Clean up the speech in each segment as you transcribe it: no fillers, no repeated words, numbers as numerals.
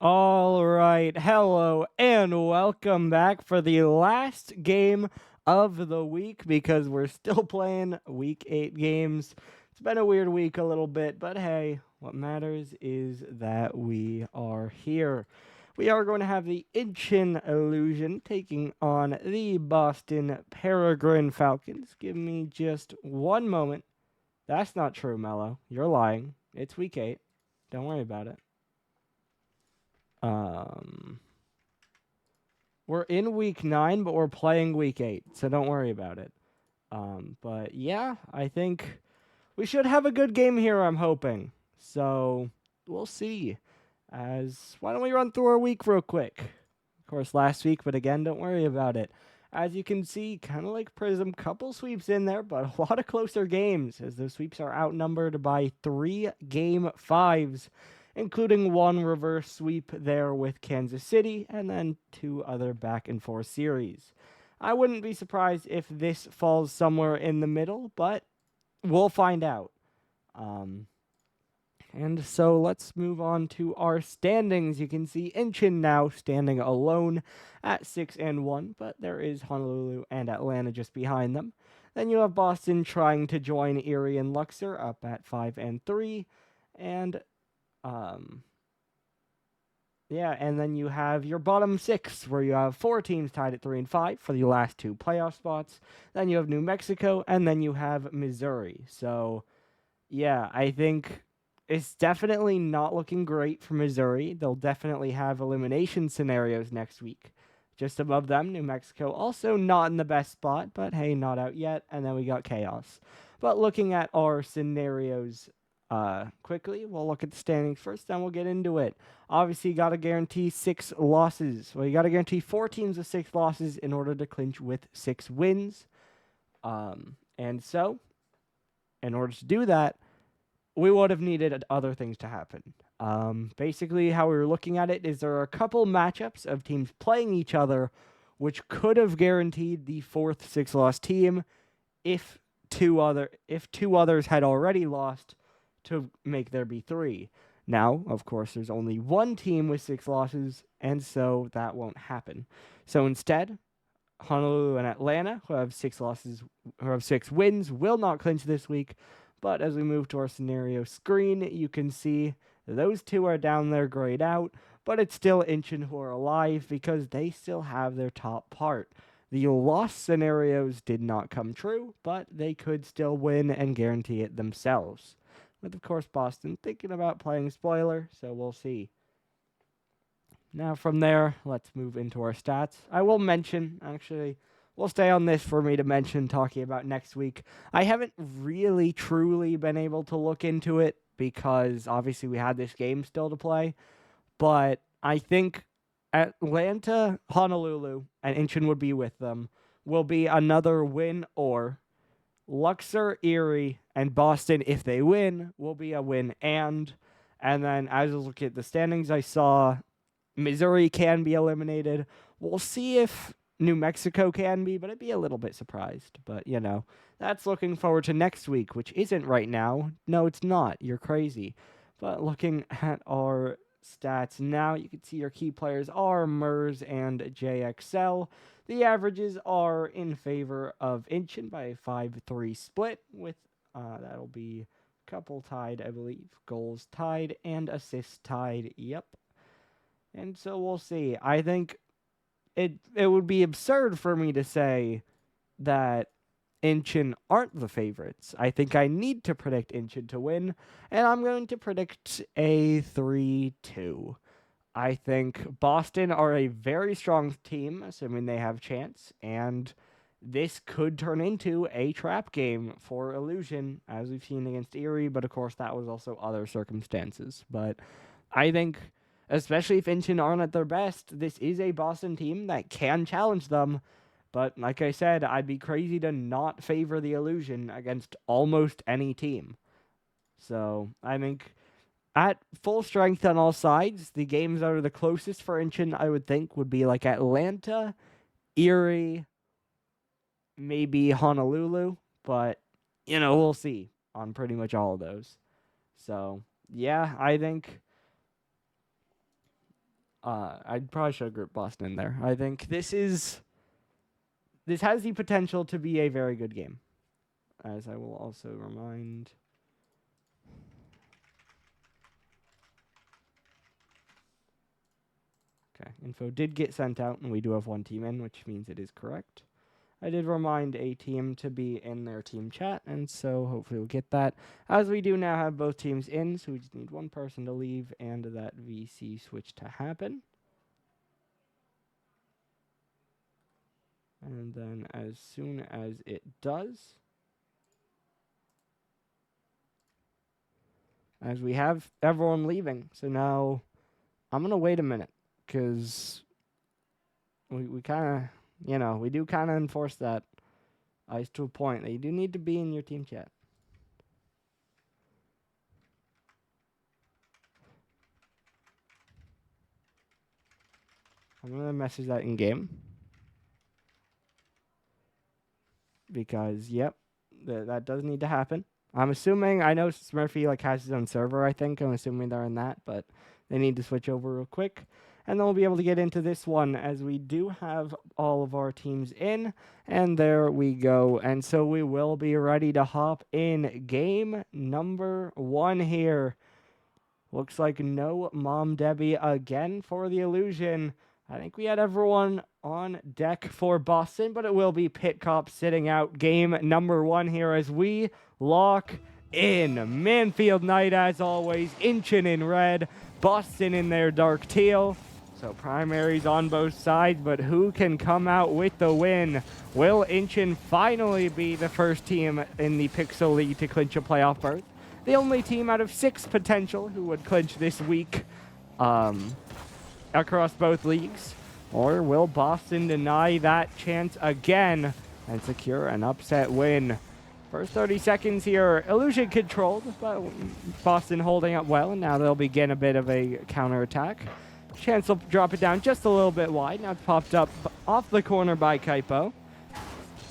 All right, hello and welcome back for the last game of the week because we're still playing week 8 games. It's been a weird week a little bit, but hey, what matters is that we are here. We are going to have the Incheon Illusion taking on the Boston Peregrine Falcons. Give me just one moment. That's not true, Mello. You're lying. It's week 8. Don't worry about it. Um, we're in week 9, but we're playing week 8, so don't worry about it. But yeah, I think we should have a good game here, I'm hoping. So we'll see. As why don't we run through our week real quick? Of course, last week, but again, don't worry about it. As you can see, kind of like Prism, couple sweeps in there, but a lot of closer games as those sweeps are outnumbered by 3 game 5s, including one reverse sweep there with Kansas City and then 2 other back and forth series. I wouldn't be surprised if this falls somewhere in the middle, but we'll find out. And so let's move on to our standings. You can see Incheon now standing alone at 6-1, but there is Honolulu and Atlanta just behind them. Then you have Boston trying to join Erie and Luxor up at 5-3, and and then you have your bottom 6, where you have 4 teams tied at 3-5 for the last 2 playoff spots. Then you have New Mexico, and then you have Missouri. So, yeah, I think it's definitely not looking great for Missouri. They'll definitely have elimination scenarios next week. Just above them, New Mexico, also not in the best spot, but hey, not out yet. And then we got Chaos. But looking at our scenarios quickly, we'll look at the standings first, then we'll get into it. Obviously, you got to guarantee 6 losses. Well, you got to guarantee 4 teams with 6 losses in order to clinch with 6 wins. And so, in order to do that, we would have needed other things to happen. Basically, how we were looking at it is there are a couple matchups of teams playing each other, which could have guaranteed the 4th 6-loss team if two others had already lost to make there be 3. Now, of course, there's only one team with 6 losses, and so that won't happen. So instead, Honolulu and Atlanta, who have 6 wins, will not clinch this week. But as we move to our scenario screen, you can see those 2 are down there grayed out, but it's still Incheon who are alive because they still have their top part. The loss scenarios did not come true, but they could still win and guarantee it themselves. With, of course, Boston thinking about playing spoiler, so we'll see. Now from there, let's move into our stats. I will mention, actually, we'll stay on this for me to mention talking about next week. I haven't really truly been able to look into it because obviously we had this game still to play. But I think Atlanta, Honolulu, and Incheon would be with them, will be another win, or Luxor, Erie, and Boston, if they win, will be a win and then as I look at the standings, I saw Missouri can be eliminated. We'll see if New Mexico can be, but I'd be a little bit surprised. But, that's looking forward to next week, which isn't right now. No, it's not. You're crazy. But looking at our stats now, you can see your key players are MERS and JXL. The averages are in favor of Incheon by a 5-3 split, with that'll be couple tied, I believe, goals tied, and assists tied. Yep. And so we'll see. I think it would be absurd for me to say that Incheon aren't the favorites. I think I need to predict Incheon to win, and I'm going to predict a 3-2. I think Boston are a very strong team, assuming they have chance, and this could turn into a trap game for Illusion, as we've seen against Erie, but of course that was also other circumstances. But I think, especially if Incheon aren't at their best, this is a Boston team that can challenge them. But like I said, I'd be crazy to not favor the Illusion against almost any team. So I think at full strength on all sides, the games that are the closest for Incheon, I would think, would be like Atlanta, Erie, maybe Honolulu. But, we'll see on pretty much all of those. So, yeah, I think I probably should have grouped Boston in there. I think this has the potential to be a very good game, as I will also remind. Okay, info did get sent out, and we do have one team in, which means it is correct. I did remind a team to be in their team chat, and so hopefully we'll get that. As we do now have both teams in, so we just need one person to leave and that VC switch to happen. And then as soon as it does, as we have everyone leaving, so now I'm going to wait a minute, because we kind of, we do kind of enforce that ice to a point that you do need to be in your team chat. I'm going to message that in game. Because, yep, that does need to happen. I'm assuming, I know Smurfy has his own server, I think. I'm assuming they're in that, but they need to switch over real quick. And then we'll be able to get into this one, as we do have all of our teams in. And there we go. And so we will be ready to hop in game number 1 here. Looks like no Mom Debbie again for the illusion. I think we had everyone on deck for Boston, but it will be Pit Cop sitting out game number 1 here as we lock in. Manfield Knight, as always, Incheon in red, Boston in their dark teal. So primaries on both sides, but who can come out with the win? Will Incheon finally be the first team in the Pixel League to clinch a playoff berth? The only team out of 6 potential who would clinch this week across both leagues. Or will Boston deny that chance again and secure an upset win? First 30 seconds here, illusion controlled, but Boston holding up well, and now they'll begin a bit of a counterattack. Chance will drop it down just a little bit wide. Now it's popped up off the corner by Kaipo.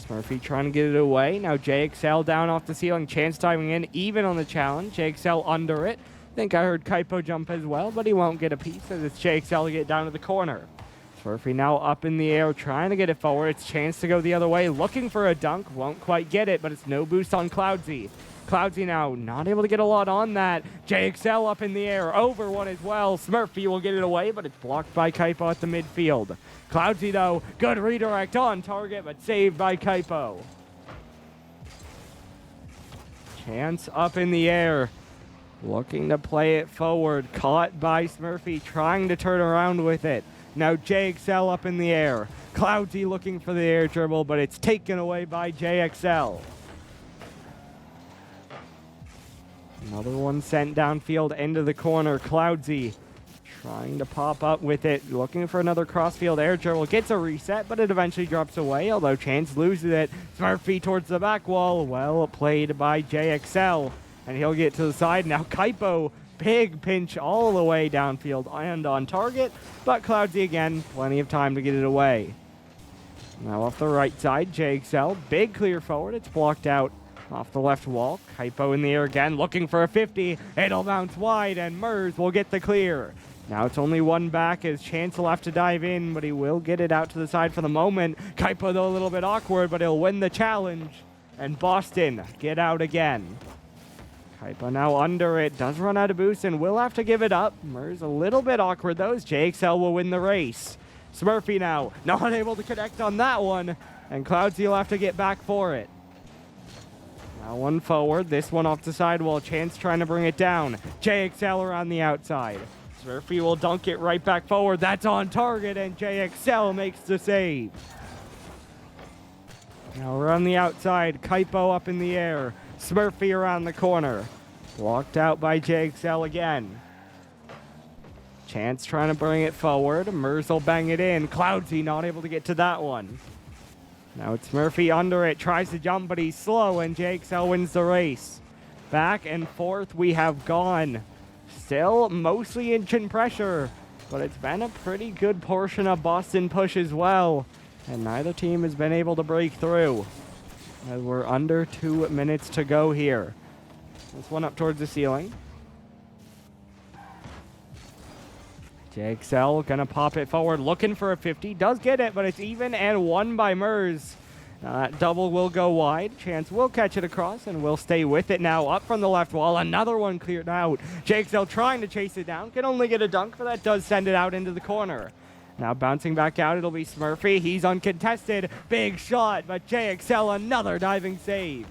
Smurfy trying to get it away. Now JXL down off the ceiling. Chance diving in even on the challenge. JXL under it. I think I heard Kaipo jump as well, but he won't get a piece as it's JXL to get down to the corner. Smurfy now up in the air, trying to get it forward. It's Chance to go the other way, looking for a dunk. Won't quite get it, but it's no boost on Cloudsy. Cloudsy now not able to get a lot on that. JXL up in the air, over one as well. Smurfy will get it away, but it's blocked by Kaipo at the midfield. Cloudsy, though, good redirect on target, but saved by Kaipo. Chance up in the air, looking to play it forward. Caught by Smurfy, trying to turn around with it. Now JXL up in the air. Cloudsy looking for the air dribble, but it's taken away by JXL. Another one sent downfield into the corner. Cloudsy trying to pop up with it, looking for another crossfield air dribble. Gets a reset, but it eventually drops away, although Chance loses it. Smurfy towards the back wall. Well played by JXL, and he'll get to the side. Now Kaipo, big pinch all the way downfield and on target, but Cloudsy again, plenty of time to get it away. Now off the right side, JXL, big clear forward. It's blocked out off the left wall. Kaipo in the air again, looking for a 50. It'll bounce wide, and Mers will get the clear. Now it's only one back as Chance will have to dive in, but he will get it out to the side for the moment. Kaipo, though, a little bit awkward, but he'll win the challenge. And Boston get out again. Kaipo now under it, does run out of boost and will have to give it up. Mers a little bit awkward, though, as JXL will win the race. Smurfy now not able to connect on that one, and Cloudsy will have to get back for it. Now one forward, this one off the sidewall. Chance trying to bring it down. JXL around the outside. Smurfy will dunk it right back forward. That's on target, and JXL makes the save. Now we're on the outside. Kaipo up in the air. Smurfy around the corner. Blocked out by JXL again. Chance trying to bring it forward. Mers will bang it in. Cloudsy not able to get to that one. Now it's Smurfy under it, tries to jump, but he's slow, and JXL wins the race. Back and forth we have gone. Still mostly Incheon pressure, but it's been a pretty good portion of Boston push as well, and neither team has been able to break through. As we're under 2 minutes to go here. This one up towards the ceiling. JXL gonna pop it forward, looking for a 50. Does get it, but it's even and won by Mers. That double will go wide. Chance will catch it across and will stay with it now. Up from the left wall. Another one cleared out. JXL trying to chase it down. Can only get a dunk, but that does send it out into the corner. Now bouncing back out, it'll be Smurfy. He's uncontested. Big shot, but JXL another diving save.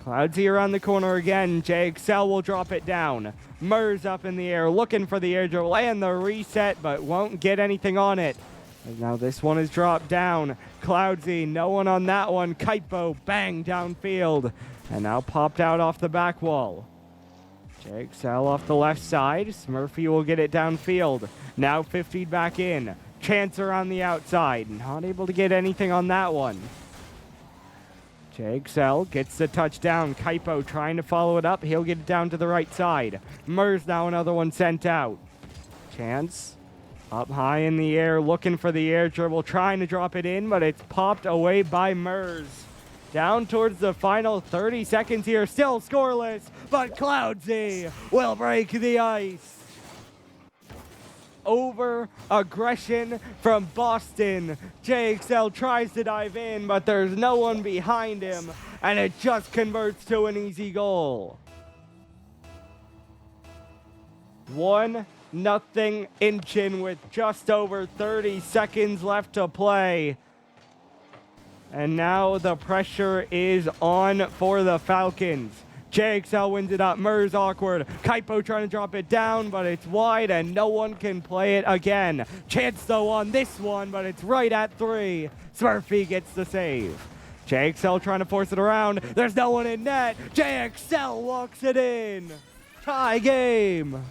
Cloudsy around the corner again. JXL will drop it down. Mers up in the air, looking for the air dribble and the reset, but won't get anything on it. And now this one is dropped down. Cloudsy, no one on that one. Kaipo, bang, downfield. And now popped out off the back wall. JXL off the left side. Smurfy will get it downfield. Now 50 back in. Chancer on the outside. Not able to get anything on that one. JXL gets the touchdown. Kaipo trying to follow it up. He'll get it down to the right side. Mers now another one sent out. Chance up high in the air, looking for the air dribble, trying to drop it in, but it's popped away by Mers. Down towards the final 30 seconds here, still scoreless, but Cloudsy will break the ice. Over aggression from Boston. JXL tries to dive in, but there's no one behind him, and it just converts to an easy goal. 1-0 Incheon with just over 30 seconds left to play. And now the pressure is on for the Falcons. JXL wins it up. Mers awkward. Kaipo trying to drop it down, but it's wide and no one can play it again. Chance though on this one, but it's right at 3. Smurfy gets the save. JXL trying to force it around. There's no one in net. JXL walks it in. Tie game.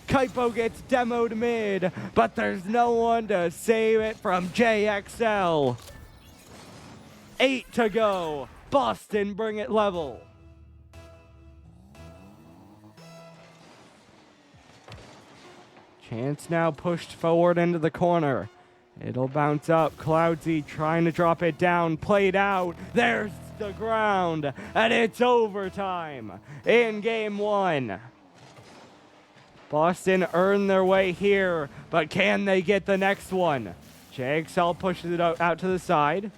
Kaipo gets demoed mid, but there's no one to save it from JXL. 8 to go. Boston bring it level. Chance now pushed forward into the corner. It'll bounce up. Cloudsy trying to drop it down. Played out. There's the ground. And it's overtime in game 1. Boston earned their way here, but can they get the next one? JXL pushes it out to the side.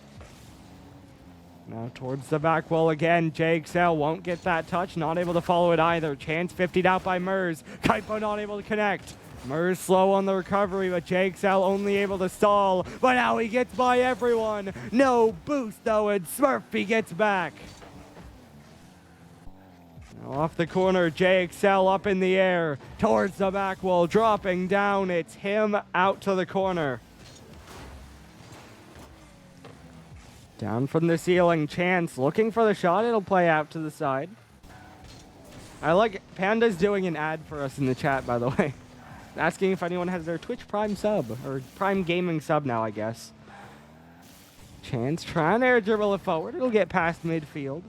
Now towards the back wall again. JXL won't get that touch. Not able to follow it either. Chance 50'd out by Mers. Kaipo not able to connect. Mers slow on the recovery, but JXL only able to stall. But now he gets by everyone. No boost though, and Smurfy gets back. Now off the corner, JXL up in the air. Towards the back wall, dropping down. It's him out to the corner. Down from the ceiling, Chance looking for the shot. It'll play out to the side. I like Panda's doing an ad for us in the chat, by the way. Asking if anyone has their Twitch Prime sub, or Prime Gaming sub now, I guess. Chance trying to air dribble it forward. It'll get past midfield.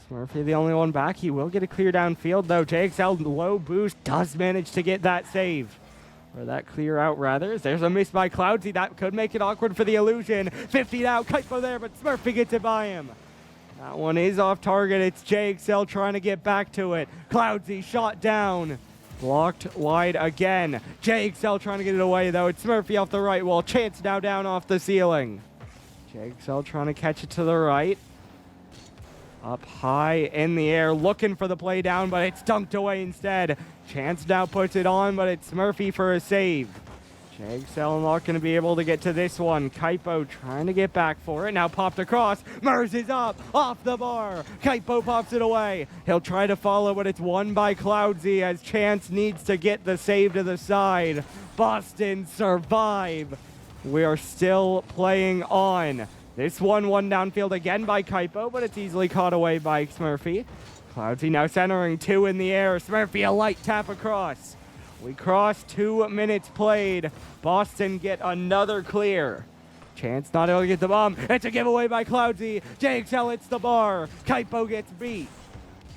Smurfy the only one back. He will get a clear downfield, though. JXL low boost does manage to get that save. Or that clear out, rather. There's a miss by Cloudsy. That could make it awkward for the illusion. 50 out. Kaipo there, but Smurfy gets it by him. That one is off target. It's JXL trying to get back to it. Cloudsy shot down. Blocked wide again. JXL trying to get it away, though. It's Smurfy off the right wall. Chance now down off the ceiling. JXL trying to catch it to the right. Up high in the air, looking for the play down, but it's dunked away instead. Chance now puts it on, but it's Smurfy for a save. JXL not going to be able to get to this one. Kaipo trying to get back for it. Now popped across. Mers is up, off the bar. Kaipo pops it away. He'll try to follow, but it's won by Cloudsy as Chance needs to get the save to the side. Boston survive. We are still playing on. This 1-1 downfield again by Kaipo, but it's easily caught away by Smurfy. Cloudsy now centering, 2 in the air. Smurfy a light tap across. We cross 2 minutes played. Boston get another clear. Chance not able to get the bomb. It's a giveaway by Cloudsy. JXL hits the bar. Kaipo gets beat.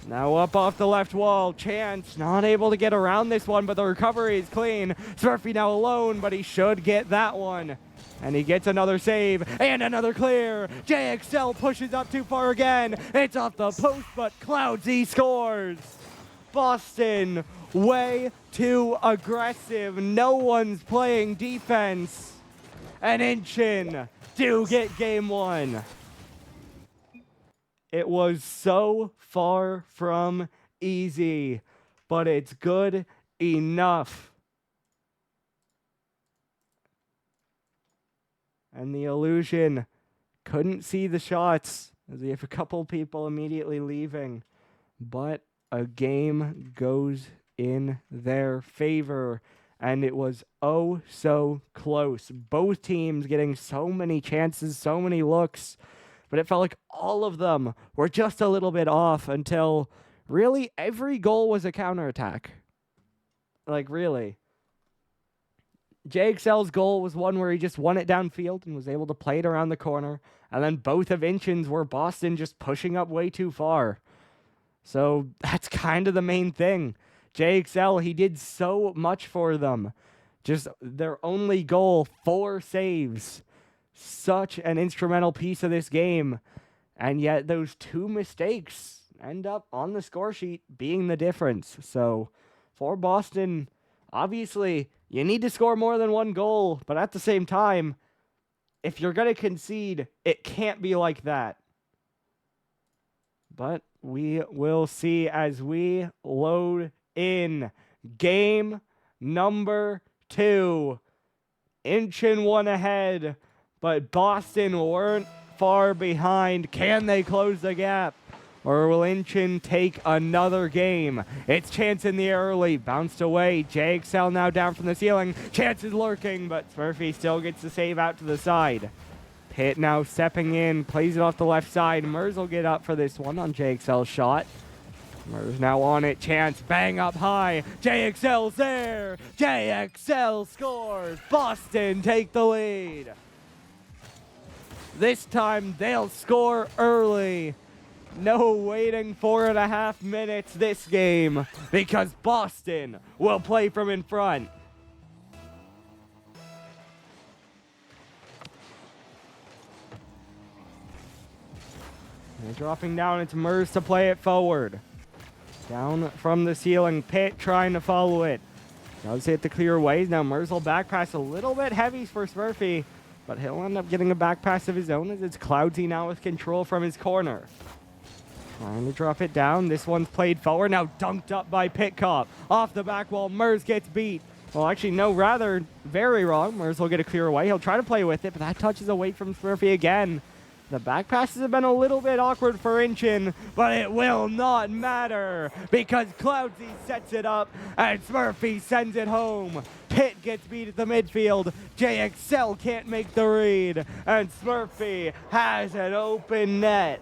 Now up off the left wall. Chance not able to get around this one, but the recovery is clean. Smurfy now alone, but he should get that one. And he gets another save and another clear. JXL pushes up too far again. It's off the post, but Cloudsy scores. Boston way too aggressive. No one's playing defense. And Incheon do get game one. It was so far from easy, but it's good enough. And the illusion couldn't see the shots, as we have a couple people immediately leaving. But a game goes in their favor, and it was oh so close. Both teams getting so many chances, so many looks, but it felt like all of them were just a little bit off until really every goal was a counterattack. Like, really. JXL's goal was one where he just won it downfield and was able to play it around the corner. And then both of Incheon's were Boston just pushing up way too far. So that's kind of the main thing. JXL, he did so much for them. Just their only goal, 4 saves. Such an instrumental piece of this game. And yet those 2 mistakes end up on the score sheet being the difference. So for Boston, obviously, you need to score more than 1 goal. But at the same time, if you're going to concede, it can't be like that. But we will see as we load in game number 2. Incheon won ahead, but Boston weren't far behind. Can they close the gap? Or will Incheon take another game? It's Chance in the early. Bounced away. JXL now down from the ceiling. Chance is lurking, but Smurfy still gets the save out to the side. Pitt now stepping in. Plays it off the left side. Mers will get up for this one on JXL's shot. Mers now on it. Chance bang up high. JXL's there. JXL scores. Boston take the lead. This time they'll score early. No waiting 4.5 minutes this game because Boston will play from in front. They're dropping down. It's Mers to play it forward. Down from the ceiling. Pitt trying to follow it. Does hit the clear ways. Now Mers will back pass a little bit heavy for Smurfy, but he'll end up getting a back pass of his own as it's Cloudsy now with control from his corner. Trying to drop it down. This one's played forward. Now dunked up by Pitcop. Off the back wall. Mers gets beat. Well, actually, no, rather very wrong. Mers will get a clear away. He'll try to play with it, but that touches away from Smurfy again. The back passes have been a little bit awkward for Incheon, but it will not matter because Cloudsy sets it up and Smurfy sends it home. Pitt gets beat at the midfield. JXL can't make the read, and Smurfy has an open net.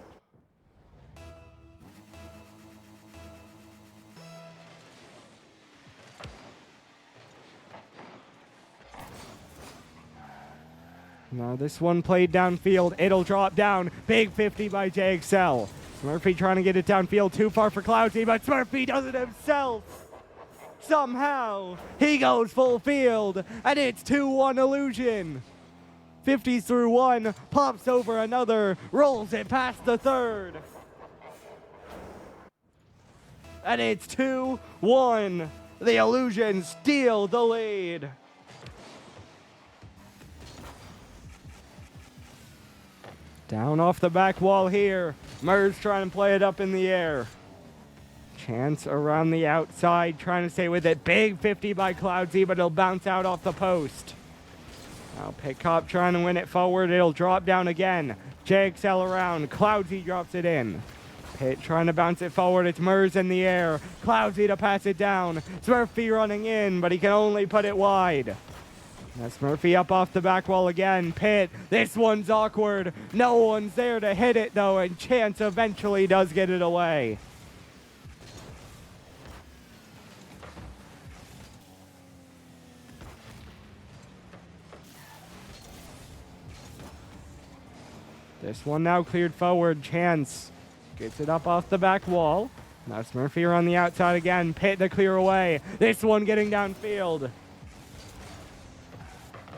Now this one played downfield. It'll drop down. Big 50 by JXL. Smurfy trying to get it downfield. Too far for Cloudsy, but Smurfy does it himself. Somehow, he goes full field, and it's 2-1 illusion. 50s through 1, pops over another, rolls it past the third. And it's 2-1. The illusion steal the lead. Down off the back wall here. Mers trying to play it up in the air. Chance around the outside, trying to stay with it. Big 50 by Cloudsy, but it'll bounce out off the post. Now Pitcop trying to win it forward. It'll drop down again. JXL around. Cloudsy drops it in. Pitt trying to bounce it forward. It's Mers in the air. Cloudsy to pass it down. Smurfy running in, but he can only put it wide. That's Smurfy up off the back wall again. Pitt, this one's awkward. No one's there to hit it, though, and Chance eventually does get it away. This one now cleared forward. Chance gets it up off the back wall. Now Smurfy around the outside again. Pitt to clear away. This one getting downfield.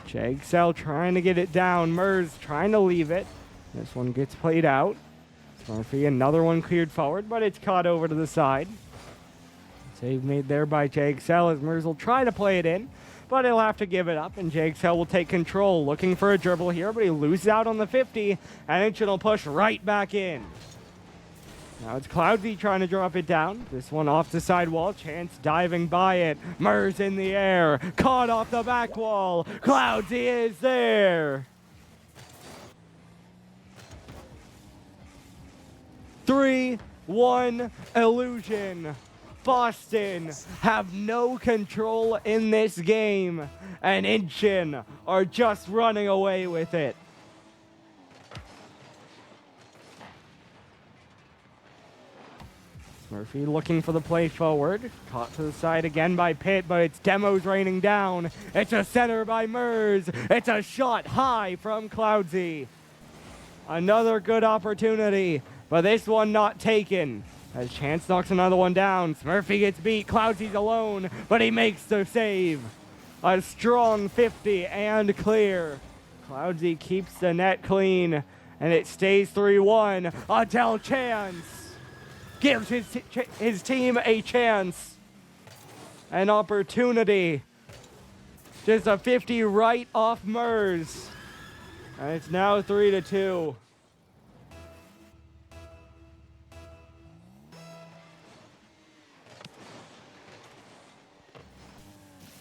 JXL trying to get it down. Mers trying to leave it. This one gets played out. Smurfy, another one cleared forward, but it's caught over to the side. Save made there by JXL as Mers will try to play it in, but he'll have to give it up, and JXL will take control, looking for a dribble here, but he loses out on the 50, and Incheon will push right back in. Now it's Cloudsy trying to drop it down. This one off the sidewall. Chance diving by it. Mers in the air. Caught off the back wall. Cloudsy is there. 3-1 illusion. Boston have no control in this game, and Incheon are just running away with it. Murphy looking for the play forward. Caught to the side again by Pitt, but it's Demos raining down. It's a center by Mers. It's a shot high from Cloudsy. Another good opportunity, but this one not taken. As Chance knocks another one down. Murphy gets beat. Cloudsy's alone, but he makes the save. A strong 50 and clear. Cloudsy keeps the net clean, and it stays 3-1 until Chance gives his team a chance, an opportunity. Just a 50 right off Mers, and it's now 3-2.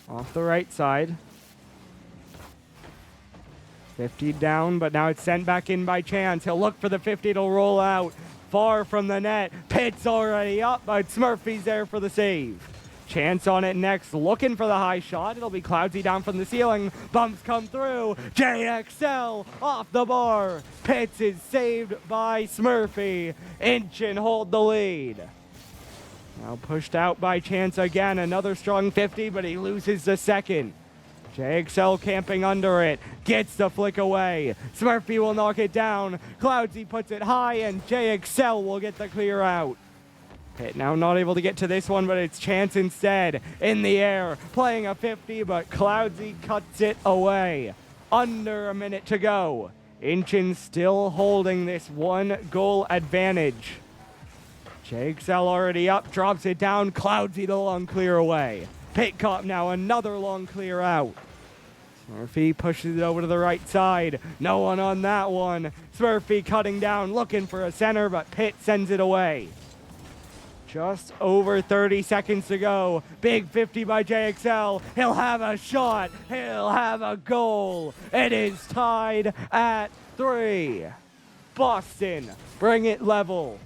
Off the right side. 50 down, but now it's sent back in by Chance. He'll look for the 50 to roll out. Far from the net. Pitt's already up, but Smurfy's there for the save. Chance on it next, looking for the high shot. It'll be Cloudsy down from the ceiling. Bumps come through. JXL off the bar. Pitts is saved by Smurfy. Incheon hold the lead. Now pushed out by Chance again. Another strong 50, but he loses the second. JXL camping under it, gets the flick away. Smurfy will knock it down. Cloudsy puts it high, and JXL will get the clear out. Pitt now not able to get to this one, but it's Chance instead. In the air, playing a 50, but Cloudsy cuts it away. Under a minute to go. Incheon still holding this 1-goal advantage. JXL already up, drops it down. Cloudsy the long clear away. Pitt caught now, another long clear out. Smurfy pushes it over to the right side. No one on that one. Smurfy cutting down, looking for a center, but Pitt sends it away. Just over 30 seconds to go. Big 50 by JXL. He'll have a shot. He'll have a goal. It is tied at 3. Boston bring it level.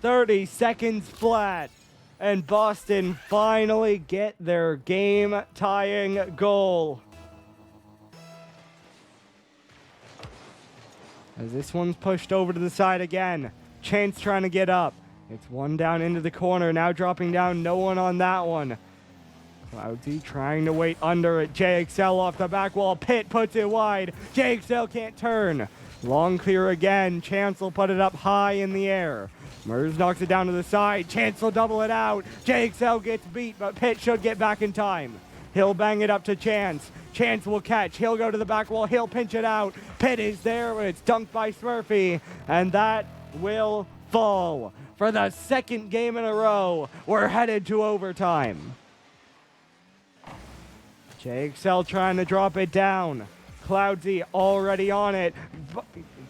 30 seconds flat. And Boston finally get their game-tying goal. As this one's pushed over to the side again. Chance trying to get up. It's one down into the corner. Now dropping down. No one on that one. Cloudsy trying to wait under it. JXL off the back wall. Pitt puts it wide. JXL can't turn. Long clear again. Chance will put it up high in the air. Mers knocks it down to the side. Chance will double it out. JXL gets beat, but Pitt should get back in time. He'll bang it up to Chance. Chance will catch. He'll go to the back wall. He'll pinch it out. Pitt is there, but it's dunked by Smurfy, and that will fall. For the second game in a row, we're headed to overtime. JXL trying to drop it down. Cloudsy already on it.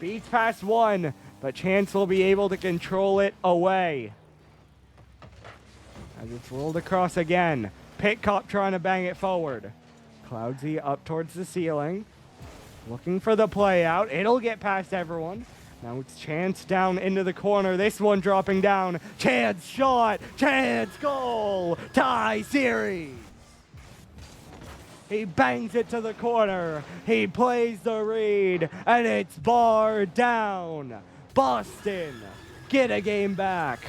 Beats past one. But Chance will be able to control it away. As it's rolled across again. Pitt cop trying to bang it forward. Cloudsy up towards the ceiling. Looking for the play out. It'll get past everyone. Now it's Chance down into the corner. This one dropping down. Chance shot. Chance goal. Tie series. He bangs it to the corner. He plays the read. And it's bar down. Boston get a game back.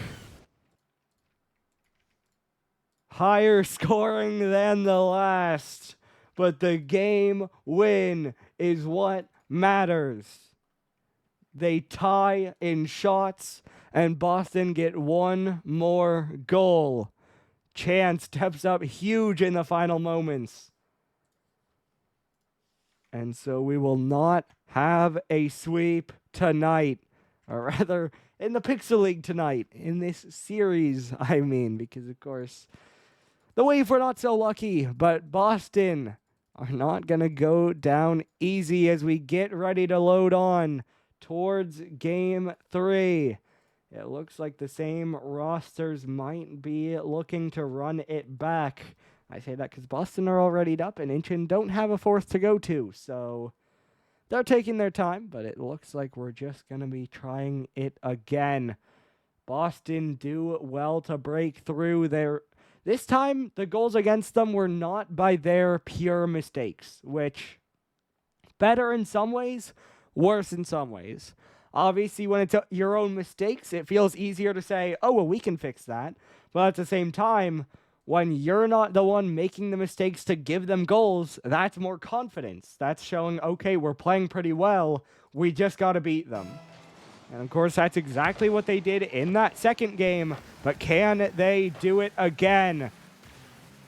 Higher scoring than the last, but the game win is what matters. They tie in shots, and Boston get one more goal. Chance steps up huge in the final moments. And so we will not have a sweep tonight. Or rather, in the Pixel League tonight, in this series, I mean, because of course, the Wave were not so lucky, but Boston are not going to go down easy as we get ready to load on towards Game 3. It looks like the same rosters might be looking to run it back. I say that because Boston are already up and Incheon don't have a fourth to go to, so they're taking their time, but it looks like we're just going to be trying it again. Boston do well to break through their... This time, the goals against them were not by their pure mistakes, which, better in some ways, worse in some ways. Obviously, when it's your own mistakes, it feels easier to say, oh, well, we can fix that. But at the same time, when you're not the one making the mistakes to give them goals, that's more confidence. That's showing, okay, we're playing pretty well. We just got to beat them. And of course, that's exactly what they did in that second game. But can they do it again?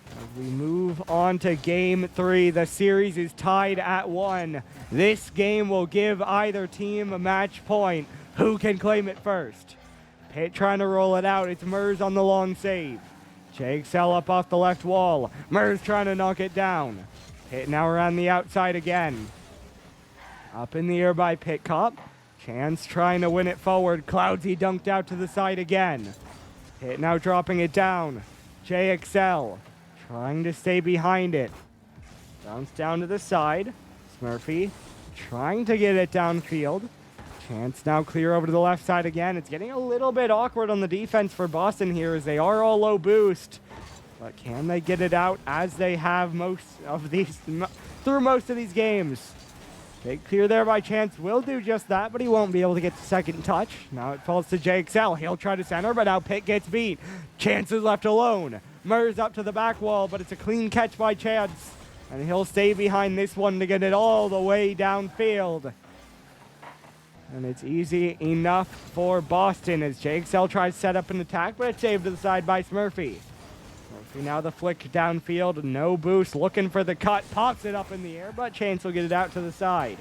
As we move on to Game 3, the series is tied at 1. This game will give either team a match point. Who can claim it first? Pitt trying to roll it out. It's Mers on the long save. JXL up off the left wall. Mers trying to knock it down. Pitt now around the outside again. Up in the air by Pitcop. Chance trying to win it forward. Cloudsy dunked out to the side again. Pitt now dropping it down. JXL trying to stay behind it. Bounce down to the side. Smurfy trying to get it downfield. Chance now clear over to the left side again. It's getting a little bit awkward on the defense for Boston here as they are all low boost. But can they get it out as they have through most of these games? Big clear there by Chance. Will do just that, but he won't be able to get the second touch. Now it falls to JXL. He'll try to center, but now Pitt gets beat. Chance is left alone. Mers up to the back wall, but it's a clean catch by Chance. And he'll stay behind this one to get it all the way downfield. And it's easy enough for Boston as JXL tries to set up an attack, but it's saved to the side by Smurfy. Smurfy now the flick downfield, no boost, looking for the cut, pops it up in the air, but Chance will get it out to the side.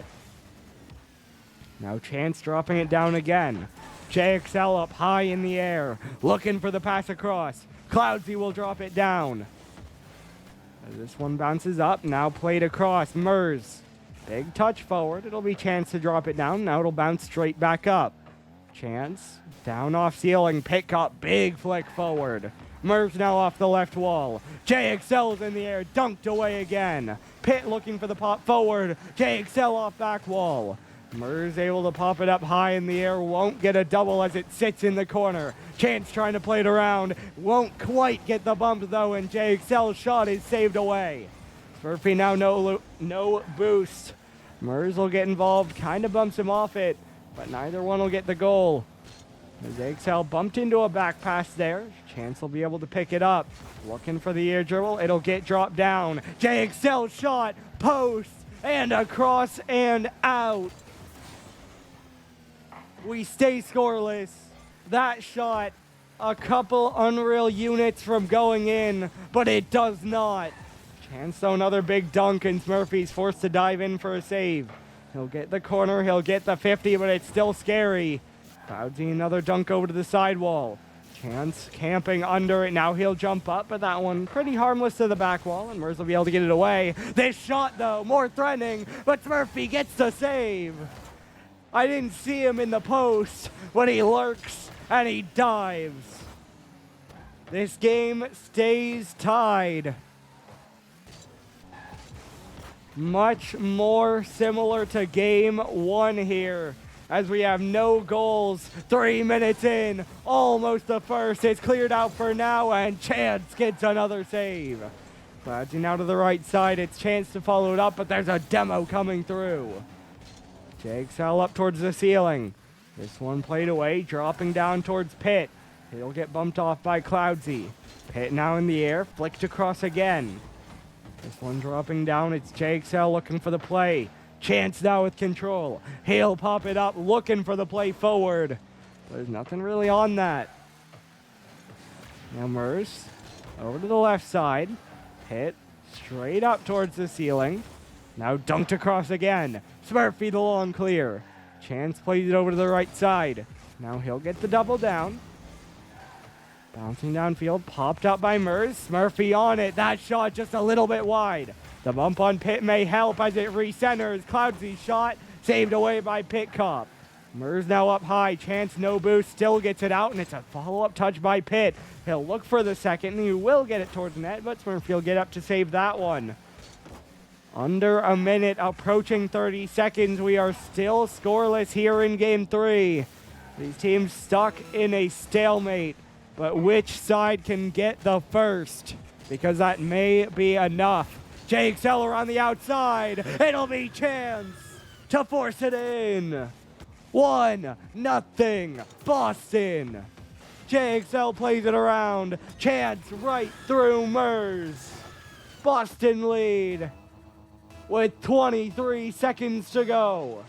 Now Chance dropping it down again. JXL up high in the air, looking for the pass across. Cloudsy will drop it down. As this one bounces up, now played across. Mers. Big touch forward. It'll be Chance to drop it down. Now it'll bounce straight back up. Chance down off ceiling. Pick up. Big flick forward. Mers now off the left wall. JXL's in the air. Dunked away again. Pitt looking for the pop forward. JXL off back wall. Mers able to pop it up high in the air. Won't get a double as it sits in the corner. Chance trying to play it around. Won't quite get the bump though, and JXL's shot is saved away. Smurfy now no boost. Mers will get involved, kind of bumps him off it, but neither one will get the goal. As JXL bumped into a back pass there. Chance will be able to pick it up. Looking for the air dribble. It'll get dropped down. JXL shot, post, and across and out. We stay scoreless. That shot, a couple unreal units from going in, but it does not. Chance though another big dunk, and Smurfy's forced to dive in for a save. He'll get the corner, he'll get the 50, but it's still scary. Cloudsy another dunk over to the sidewall. Chance camping under it. Now he'll jump up, but that one pretty harmless to the back wall, and Mers will be able to get it away. This shot though, more threatening, but Smurfy gets the save. I didn't see him in the post, but he lurks and he dives. This game stays tied. Much more similar to game 1 here, as we have no goals. 3 minutes in, almost the first. It's cleared out for now, and Chance gets another save. Cloudsy now to the right side. It's Chance to follow it up, but there's a demo coming through. JXL up towards the ceiling. This one played away, dropping down towards Pitt. He'll get bumped off by Cloudsy. Pitt now in the air, flicked across again. This one dropping down. It's JXL looking for the play. Chance now with control. He'll pop it up, looking for the play forward. There's nothing really on that. Now Mers over to the left side. Pitt straight up towards the ceiling. Now dunked across again. Smurfy the long clear. Chance plays it over to the right side. Now he'll get the double down. Bouncing downfield, popped up by Mers. Smurfy on it. That shot just a little bit wide. The bump on Pitt may help as it recenters. Cloudsy's shot saved away by Pitcop. Mers now up high. Chance no boost. Still gets it out, and it's a follow-up touch by Pitt. He'll look for the second, and he will get it towards the net, but Smurfy will get up to save that one. Under a minute, approaching 30 seconds. We are still scoreless here in Game 3. These teams stuck in a stalemate. But which side can get the first? Because that may be enough. JXL around the outside. It'll be Chance to force it in. 1-0 Boston. JXL plays it around. Chance right through Mers. Boston lead with 23 seconds to go.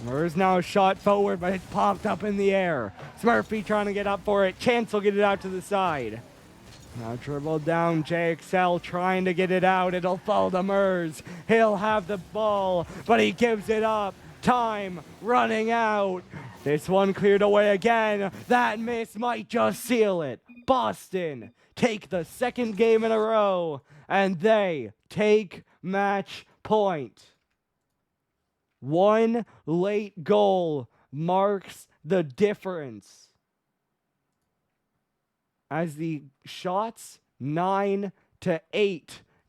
Mers now shot forward, but it's popped up in the air. Smurfy trying to get up for it. Chance will get it out to the side. Now dribbled down, JXL trying to get it out. It'll fall to Mers. He'll have the ball, but he gives it up. Time running out. This one cleared away again. That miss might just seal it. Boston take the second game in a row, and they take match point. One late goal marks the difference. As the shots 9-8,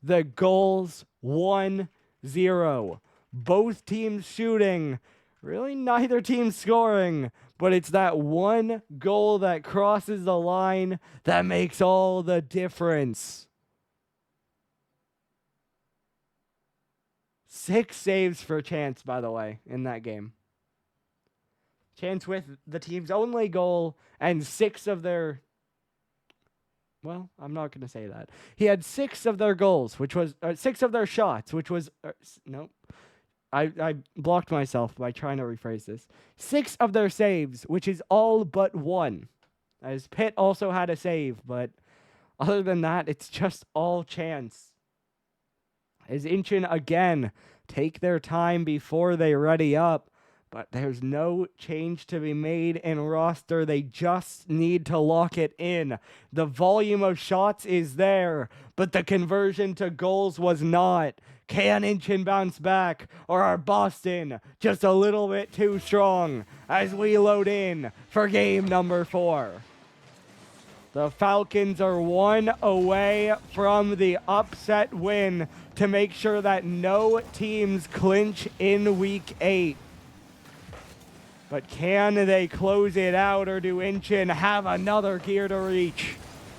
the goals 1-0. Both teams shooting, really neither team scoring, but it's that one goal that crosses the line that makes all the difference. 6 saves for Chance, by the way, in that game. Chance with the team's only goal and 6 of their... Well, I'm not going to say that. He had 6 of their goals, which was... 6 of their shots, which was... nope. I blocked myself by trying to rephrase this. 6 of their saves, which is all but 1. As Pitt also had a save, but other than that, it's just all Chance. As Incheon again take their time before they ready up, but there's no change to be made in roster. They just need to lock it in. The volume of shots is there, but the conversion to goals was not. Can Incheon bounce back, or are Boston just a little bit too strong as we load in for game number 4? The Falcons are 1 away from the upset win to make sure that no teams clinch in Week 8. But can they close it out, or do Incheon have another gear to reach?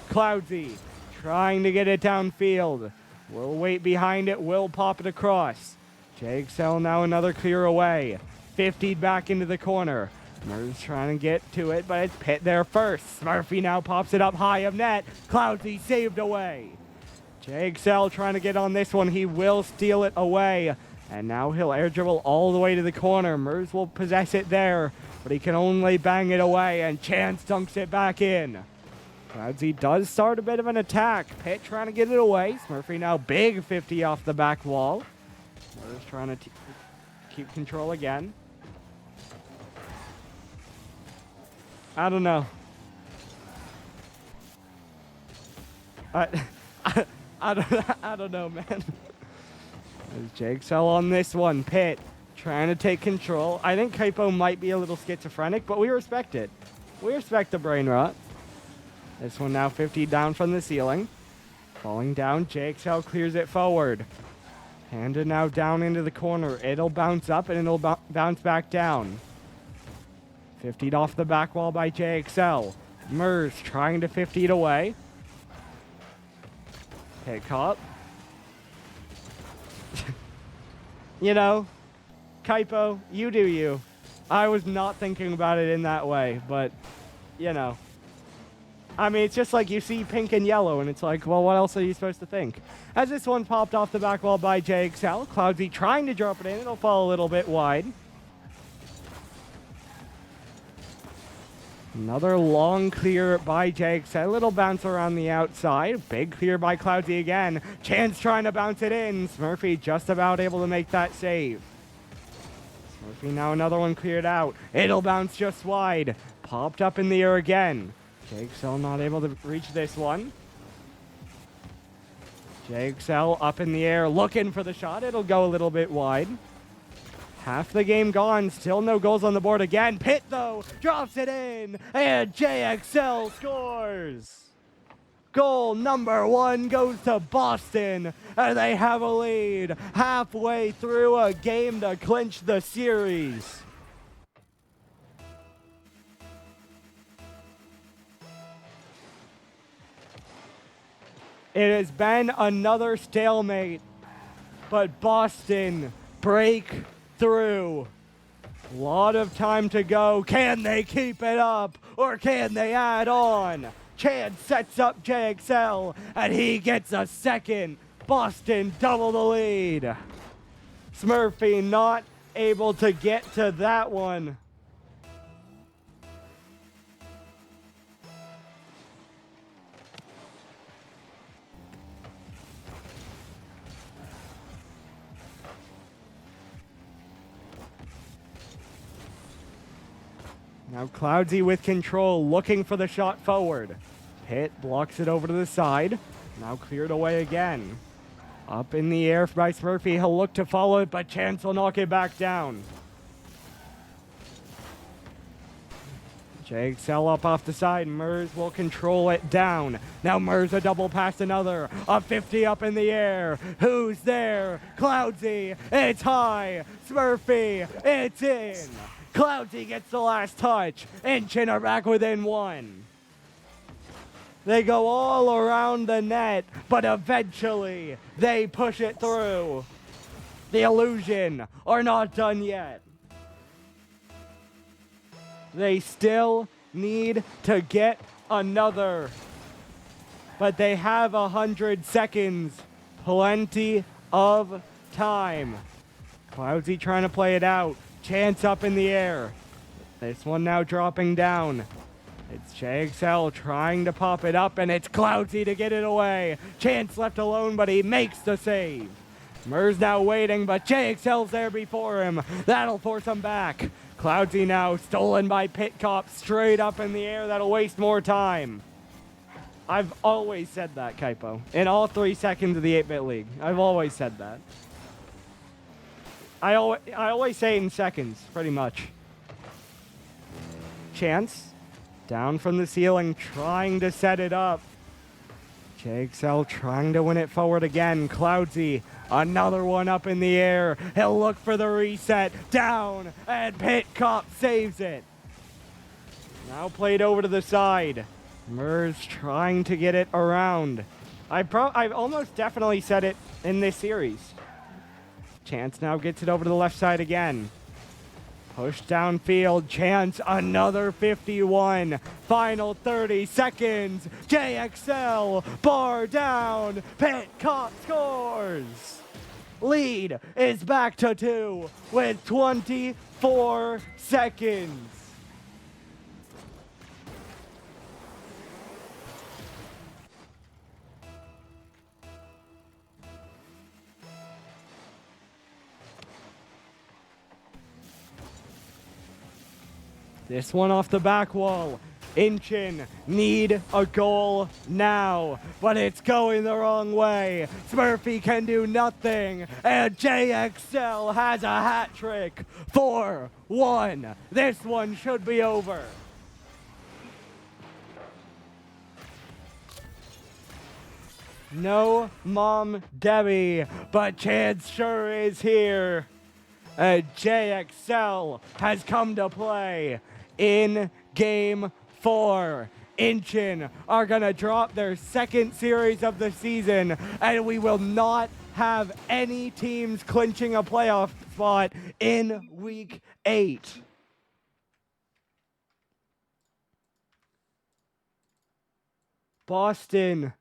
Cloudsy trying to get it downfield. Will wait behind it, will pop it across. JXL now another clear away. 50'd back into the corner. Mers trying to get to it, but it's Pitt there first. Smurfy now pops it up high of net. Cloudsy saved away. JXL trying to get on this one. He will steal it away. And now he'll air dribble all the way to the corner. Mers will possess it there, but he can only bang it away, and Chance dunks it back in. Cloudsy does start a bit of an attack. Pitt trying to get it away. Smurfy now big 50 off the back wall. Mers trying to keep control again. I don't know. I don't know, man. There's JXL on this one. Pitt trying to take control. I think Kaipo might be a little schizophrenic, but we respect it. We respect the brain rot. This one now 50 down from the ceiling. Falling down, JXL clears it forward. Handed now down into the corner. It'll bounce up and it'll bounce back down. 50'd off the back wall by JXL. Mers trying to 50 it away. Pick up. You know, Kaipo, you do you. I was not thinking about it in that way, but, you know. I mean, it's just like you see pink and yellow, and it's like, well, what else are you supposed to think? As this one popped off the back wall by JXL, Cloudsy trying to drop it in. It'll fall a little bit wide. Another long clear by Jakes. A little bounce around the outside. Big clear by Cloudsy again. Chance trying to bounce it in. Smurfy just about able to make that save. Smurfy now another one cleared out. It'll bounce just wide. Popped up in the air again. JXL not able to reach this one. JXL up in the air looking for the shot. It'll go a little bit wide. Half the game gone, still no goals on the board again. Pitt, though, drops it in, and JXL scores. Goal number 1 goes to Boston, and they have a lead halfway through a game to clinch the series. It has been another stalemate, but Boston break through. A lot of time to go. Can they keep it up or can they add on? Chad sets up JXL and he gets a second. Boston double the lead. Smurfy not able to get to that one. Now Cloudsy with control, looking for the shot forward. Pitt blocks it over to the side. Now cleared away again. Up in the air by Smurfy. He'll look to follow it, but Chance will knock it back down. JXL up off the side. Mers will control it down. Now Mers a double past another. A 50 up in the air. Who's there? Cloudsy. It's high. Smurfy. It's in. Cloudsy gets the last touch. Incheon are back within 1. They go all around the net, but eventually they push it through. The Illusion are not done yet. They still need to get another. But they have 100 seconds. Plenty of time. Cloudsy trying to play it out. Chance up in the air. This one now dropping down. It's JXL trying to pop it up, and it's Cloudsy to get it away. Chance left alone, but he makes the save. Mers now waiting, but JXL's there before him. That'll force him back. Cloudsy now stolen by Pitcop, straight up in the air. That'll waste more time. I've always said that, Kaipo. In all 3 seconds of the 8-bit league. I've always said that. I always say it in seconds, pretty much. Chance, down from the ceiling, trying to set it up. JXL trying to win it forward again. Cloudsy, another one up in the air. He'll look for the reset, down, and Pitcop saves it. Now played over to the side. Mers trying to get it around. I've almost definitely said it in this series. Chance now gets it over to the left side again. Push downfield. Chance, another 51. Final 30 seconds. JXL, bar down. Pitcop scores. Lead is back to 2 with 24 seconds. This one off the back wall. Incheon need a goal now, but it's going the wrong way. Smurfy can do nothing, and JXL has a hat trick. 4-1. This one should be over. No Mom Debbie, but Chance sure is here. JXL has come to play in Game 4. Incheon are going to drop their second series of the season, and we will not have any teams clinching a playoff spot in Week 8. Boston,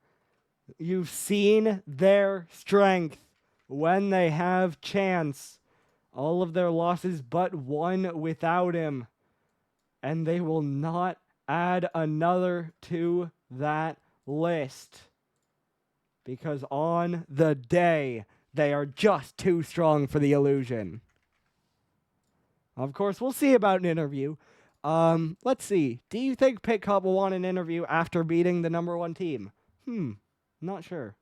you've seen their strength when they have Chance. All of their losses but one without him. And they will not add another to that list. Because on the day, they are just too strong for the illusion. Of course, we'll see about an interview. Let's see. Do you think Pit Cup will want an interview after beating the #1 team? Not sure.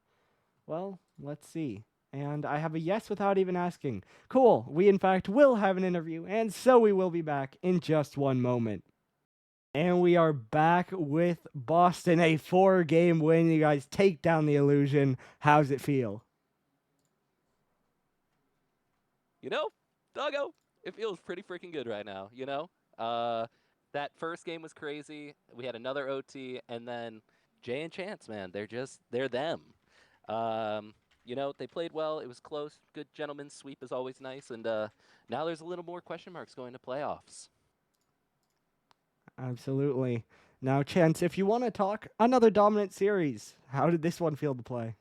Well, let's see. And I have a yes without even asking. Cool. We, in fact, will have an interview, and so we will be back in just one moment. And we are back with Boston, a 4-game win. You guys take down the illusion. How's it feel? Doggo, it feels pretty freaking good right now, That first game was crazy. We had another OT, and then Jay and Chance, man, they're them. They played well. It was close. Good gentleman's sweep is always nice, and now there's a little more question marks going to playoffs. Absolutely. Now, Chance, if you want to talk another dominant series, how did this one feel to play?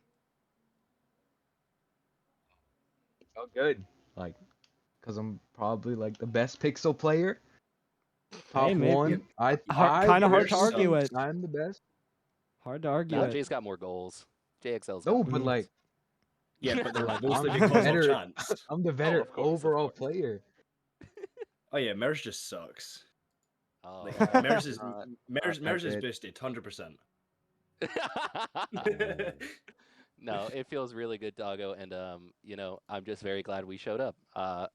Felt good. Because I'm probably the best pixel player. Top one. Kind of hard to argue it. I'm the best. Hard to argue no, it. Jay's got more goals. JXL's no, but yeah, but they're mostly because of Chance. I'm the better overall player. Oh yeah, Merge just sucks. Oh, Merge is boosted 100%. No, it feels really good, Doggo, and I'm just very glad we showed up.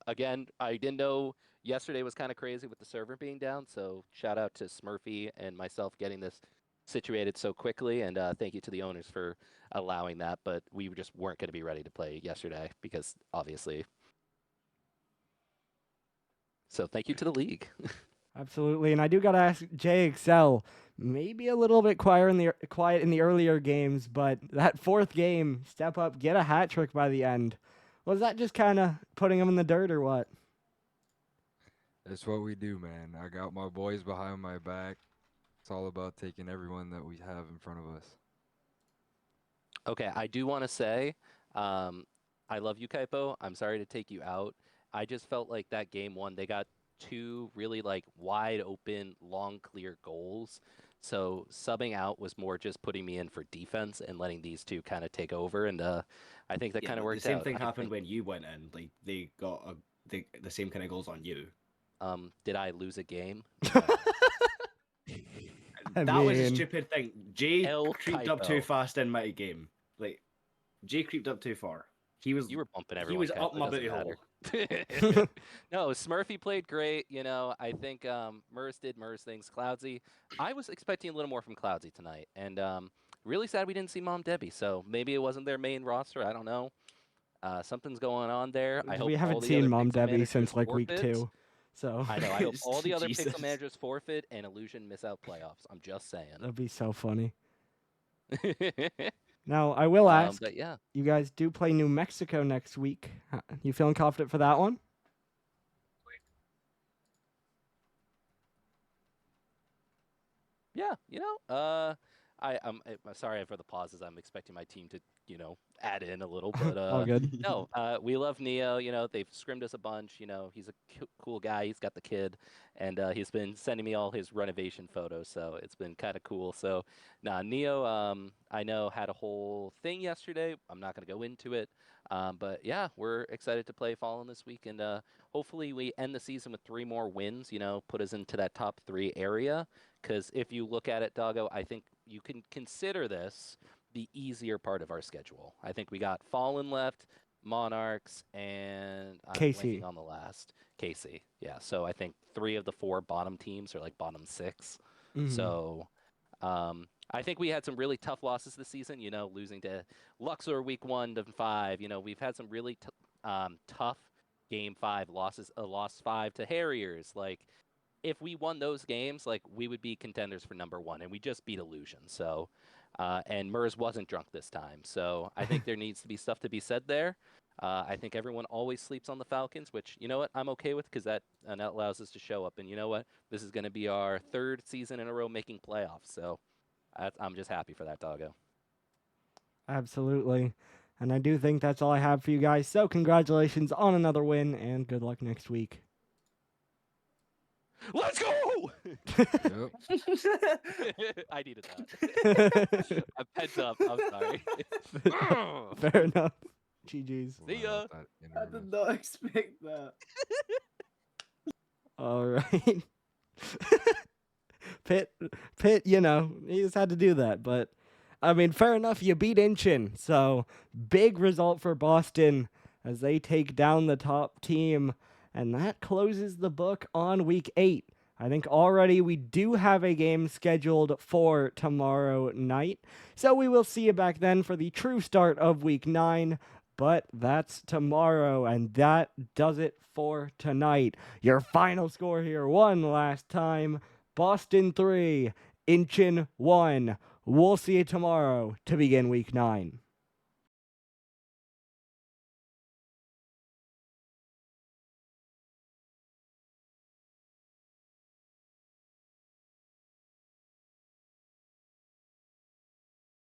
Again, I didn't know yesterday was kind of crazy with the server being down, so shout out to Smurfy and myself getting this situated so quickly, and thank you to the owners for allowing that, but we just weren't going to be ready to play yesterday because obviously. So thank you to the league. Absolutely, and I do gotta ask JXL, maybe a little bit quiet in the earlier games, but that 4th game, step up, get a hat trick by the end. Was that just kind of putting him in the dirt or what? That's what we do, man. I got my boys behind my back. It's all about taking everyone that we have in front of us. Okay, I do want to say, I love you, Kaipo. I'm sorry to take you out. I just felt like that game 1, they got 2 really wide open, long, clear goals. So subbing out was more just putting me in for defense and letting these 2 kind of take over. And I think that kind of worked out. The same thing happened when you went in. They got the same kind of goals on you. Did I lose a game? That was a stupid thing. Jay creeped up too fast in my game. Jay creeped up too far. You were bumping everyone. He was up my booty hole. No, Smurfy played great. I think Murs did Murs things. Cloudsy, I was expecting a little more from Cloudsy tonight, and really sad we didn't see Mom Debbie. So maybe it wasn't their main roster. I don't know. Something's going on there. We haven't seen Mom Debbie since week 2. So I know. I hope all the other pixel managers forfeit and Illusion miss out playoffs. I'm just saying. That'd be so funny. Now, I will ask, but yeah. You guys do play New Mexico next week. You feeling confident for that one? Yeah, I'm sorry for the pauses. I'm expecting my team to, add in a little, but all good. No, we love Neo. They've scrimmed us a bunch. He's a cool guy. He's got the kid, and he's been sending me all his renovation photos, so it's been kind of cool. So, Neo, I know had a whole thing yesterday. I'm not going to go into it, but yeah, we're excited to play Fallen this week, and hopefully we end the season with 3 more wins. Put us into that top 3 area. Because if you look at it, Doggo, I think you can consider this the easier part of our schedule. I think we got Fallen left, Monarchs, and I'm KC on the last. KC, yeah. So I think 3 of the 4 bottom teams are bottom 6. Mm-hmm. So I think we had some really tough losses this season. Losing to Luxor week 1 to 5. We've had some really tough game 5 losses. Lost 5 to Harriers. If we won those games, we would be contenders for #1, and we just beat Illusion. So, and Murs wasn't drunk this time. So I think there needs to be stuff to be said there. I think everyone always sleeps on the Falcons, which, you know what, I'm okay with because that allows us to show up. And you know what? This is going to be our 3rd season in a row making playoffs. So I'm just happy for that, Doggo. Absolutely. And I do think that's all I have for you guys. So congratulations on another win, and good luck next week. Let's go! go. Yep. I needed that. I'm pent up. I'm sorry. Fair enough. GG's. See ya. I did not expect that. All right. Pitt, you know, he just had to do that. But, I mean, fair enough. You beat Incheon. So, big result for Boston as they take down the top team. And that closes the book on week 8. I think already we do have a game scheduled for tomorrow night. So we will see you back then for the true start of week 9. But that's tomorrow, and that does it for tonight. Your final score here one last time. Boston 3, Incheon 1. We'll see you tomorrow to begin week 9.